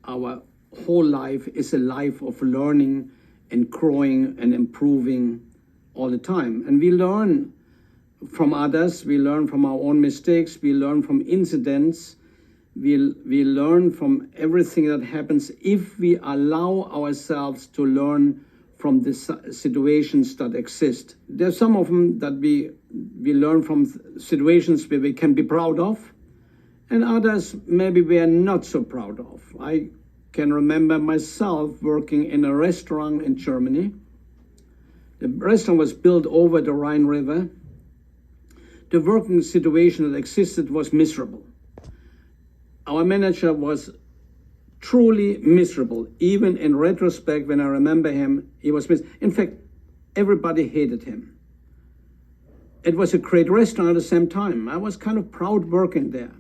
our whole life is a life of learning and growing and improving all the time. And we learn from others, we learn from our own mistakes, we learn from incidents, we learn from everything that happens if we allow ourselves to learn from the situations that exist. There's some of them that we learn from situations where we can be proud of, and others maybe we are not so proud of. I can remember myself working in a restaurant in Germany. The restaurant was built over the Rhine River. The working situation that existed was miserable. Our manager was truly miserable. Even in retrospect, when I remember him, he was miserable. In fact, everybody hated him. It was a great restaurant at the same time. I was kind of proud working there.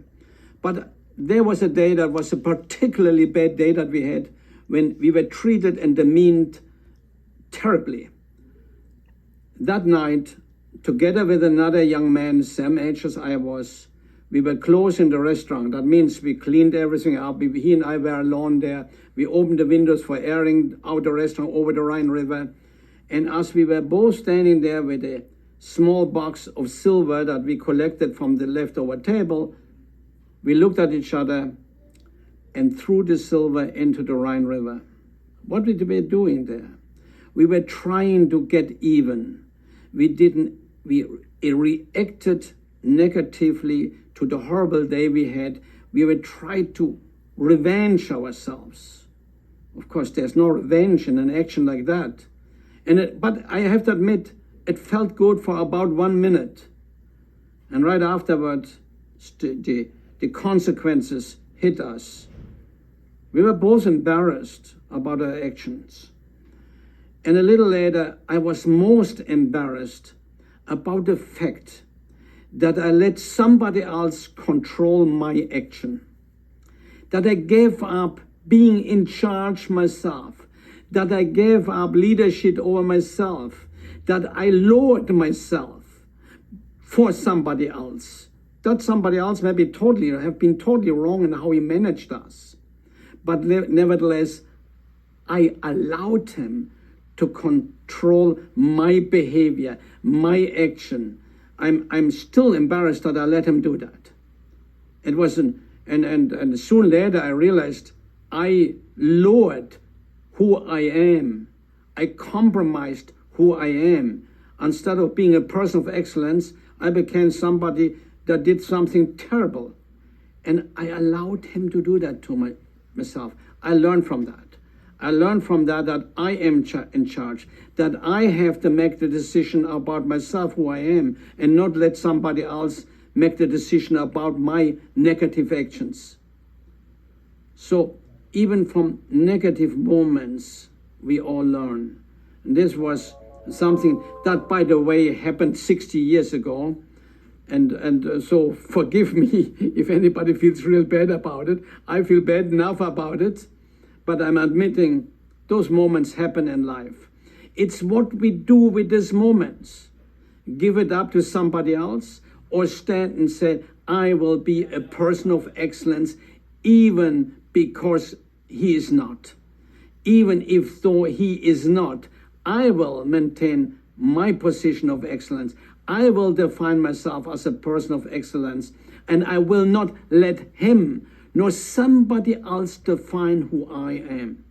But there was a day that was a particularly bad day that we had when we were treated and demeaned terribly. That night, together with another young man, same age as I was, we were close in the restaurant. That means we cleaned everything up. He and I were alone there. We opened the windows for airing out the restaurant over the Rhine River. And as we were both standing there with a small box of silver that we collected from the leftover table, we looked at each other and threw the silver into the Rhine River. What were we doing there? We were trying to get even. We reacted negatively to the horrible day we had. We were trying to revenge ourselves. Of course, there's no revenge in an action like that. But I have to admit, it felt good for about 1 minute. And right afterwards, the consequences hit us. We were both embarrassed about our actions. And a little later, I was most embarrassed about the fact that I let somebody else control my action, that I gave up being in charge myself, that I gave up leadership over myself, that I lowered myself for somebody else. That somebody else may have been totally wrong in how he managed us. But nevertheless, I allowed him to control my behavior, my action. I'm still embarrassed that I let him do that. It wasn't, and soon later I realized I lowered who I am. I compromised who I am. Instead of being a person of excellence, I became somebody that did something terrible. And I allowed him to do that to myself. I learned from that. I learned from that I am in charge, that I have to make the decision about myself, who I am, and not let somebody else make the decision about my negative actions. So even from negative moments, we all learn. And this was something that, by the way, happened 60 years ago. And so forgive me if anybody feels real bad about it. I feel bad enough about it. But I'm admitting those moments happen in life. It's what we do with these moments. Give it up to somebody else, or stand and say, I will be a person of excellence even because he is not. Even if though he is not, I will maintain my position of excellence. I will define myself as a person of excellence, and I will not let him nor somebody else define who I am.